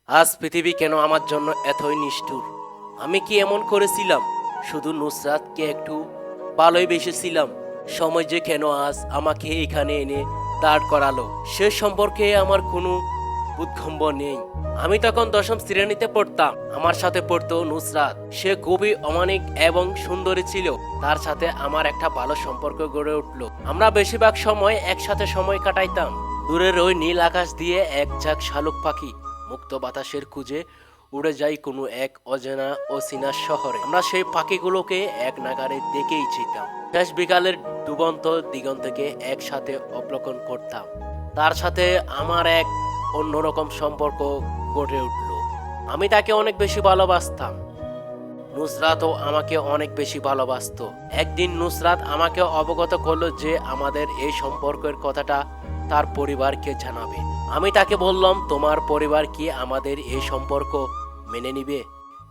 আজ পৃথিবী কেন আমার জন্য এতই নিষ্ঠুর? আমি কি এমন করেছিলাম? শুধু নুসরাতকে একটু ভালোই বেসেছিলাম। সময় যে কেন আজ আমাকে এখানে এনে দাঁড় করালো সে সম্পর্কে আমার কোনো বোধগম্য নেই। আমি তখন দশম শ্রেণীতে পড়তাম। আমার সাথে পড়তো নুসরাত। সে খুবই অমায়িক এবং সুন্দরী ছিল। তার সাথে আমার একটা ভালো সম্পর্ক গড়ে উঠলো। আমরা বেশিরভাগ সময় একসাথে সময় কাটাইতাম। দূরের ওই নীল আকাশ দিয়ে এক ঝাঁক শালুক পাখি মুক্ত বাতাসের খুঁজে উড়ে যাই কোনো এক অজানা অচেনা শহরে। আমরা সেই পাখিগুলোকে এক নাগারে দেখেই যেতাম। শেষ বিকালের ডুবন্ত দিগন্তকে একসাথে অবলোকন করতাম। তার সাথে আমার এক অন্যরকম সম্পর্ক গড়ে উঠল। আমি তাকে অনেক বেশি ভালোবাসতাম। নুসরাতও আমাকে অনেক বেশি ভালোবাসতো। একদিন নুসরাত আমাকে অবগত করলো যে আমাদের এই সম্পর্কের কথাটা তার পরিবারকে জানাবে। আমি তাকে বললাম, তোমার পরিবার কি আমাদের এই সম্পর্ক মেনে নিবে?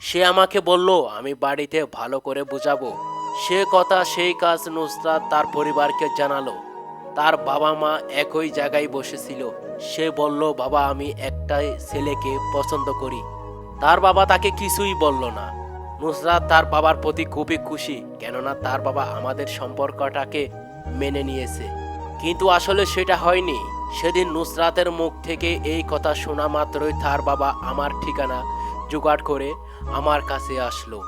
সে আমাকে বলল, আমি বাড়িতে ভালো করে বুঝাবো। সে কথা সেই কাজ। নুসরাত তার পরিবারকে জানালো। তার বাবা মা একই জায়গায় বসেছিল। সে বলল, বাবা, আমি একটা ছেলেকে পছন্দ করি। তার বাবা তাকে কিছুই বলল না। নুসরাত তার বাবার প্রতি খুবই খুশি, কেননা তার বাবা আমাদের সম্পর্কটাকে মেনে নিয়েছে। কিন্তু আসলে সেটা হয়নি। সেদিন নুসরাতের মুখ থেকে এই কথা শোনা মাত্রই তার বাবা আমার ঠিকানা জোগাড় করে আমার কাছে আসলো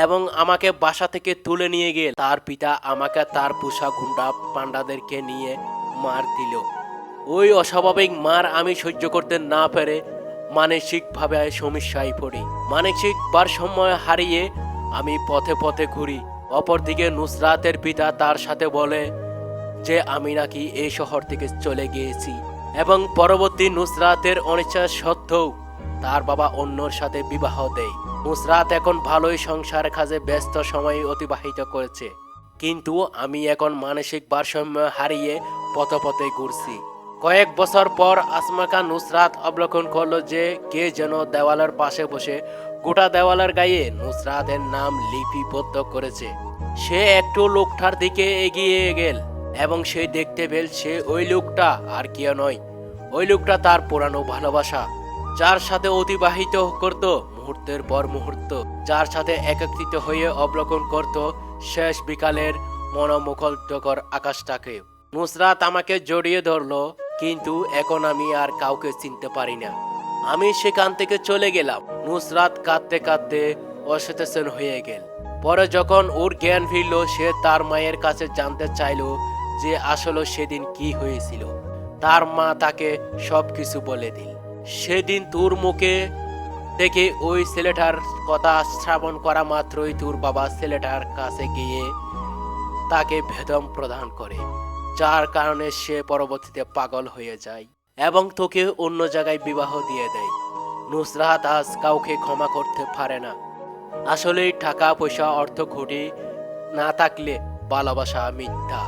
এবং আমাকে বাসা থেকে তুলে নিয়ে গেল। তার পিতা আমাকে তার পোষা গুন্ডা পান্ডাদেরকে নিয়ে মার দিল। ওই অস্বাভাবিক মার আমি সহ্য করতে না পেরে মানসিকভাবে সমস্যায় পড়ি। মানসিক ভারসাম্য হারিয়ে আমি পথে পথে ঘুরি। অপরদিকে নুসরাতের পিতা তার সাথে বলে যে আমি নাকি এই শহর থেকে চলে গিয়েছি এবং পরবর্তী নুসরাতের অনিচ্ছা সত্ত্বেও তার বাবা অন্যর সাথে বিবাহ দেয়। নুসরাত এখন ভালোই সংসার কাজে ব্যস্ত সময় অতিবাহিত করেছে, কিন্তু আমি এখন মানসিক ভারসাম্য হারিয়ে পথে পথে ঘুরছি। কয়েক বছর পর আসমাকা নুসরাত অবলোকন করলো যে কে যেন দেওয়ালের পাশে বসে গোটা দেওয়ালের গায়ে নুসরাতের নাম লিপিবদ্ধ করেছে। সে একটু লোকটার দিকে এগিয়ে গেল এবং সে দেখতে পেল সে ওই লোকটা আর কেউ নয়। ওই লোকটা তার পুরানো ভালোবাসা, যার সাথে অতিবাহিত করত মুহূর্তের পর মুহূর্ত, যার সাথে একত্রিত হয়ে অবলোকন করত শেষ বিকালের মনোমুগ্ধকর আকাশটাকে। নুসরাত আমাকে জড়িয়ে ধরলো, কিন্তু এখন আমি আর কাউকে চিনতে পারি না। আমি সেখান থেকে চলে গেলাম। নুসরাত কাঁদতে কাঁদতে অসচেতন হয়ে গেল। পরে যখন ওর জ্ঞান ফিরল, সে তার মায়ের কাছে জানতে চাইলো যে আসলে সেদিন কি হয়েছিল। তার মা তাকে সবকিছু বলে দিল। সেদিন তোর মুখে থেকে ওই ছেলেটার কথা শ্রাবণ করা মাত্রই তোর বাবা ছেলেটার কাছে গিয়ে তাকে বেদম প্রদান করে, যার কারণে সে পরবর্তীতে পাগল হয়ে যায় এবং তোকে অন্য জায়গায় বিবাহ দিয়ে দেয়। নুসরাত আজ কাউকে ক্ষমা করতে পারে না। আসলেই টাকা পয়সা অর্থ ঘটি না থাকলে ভালোবাসা মিথ্যা।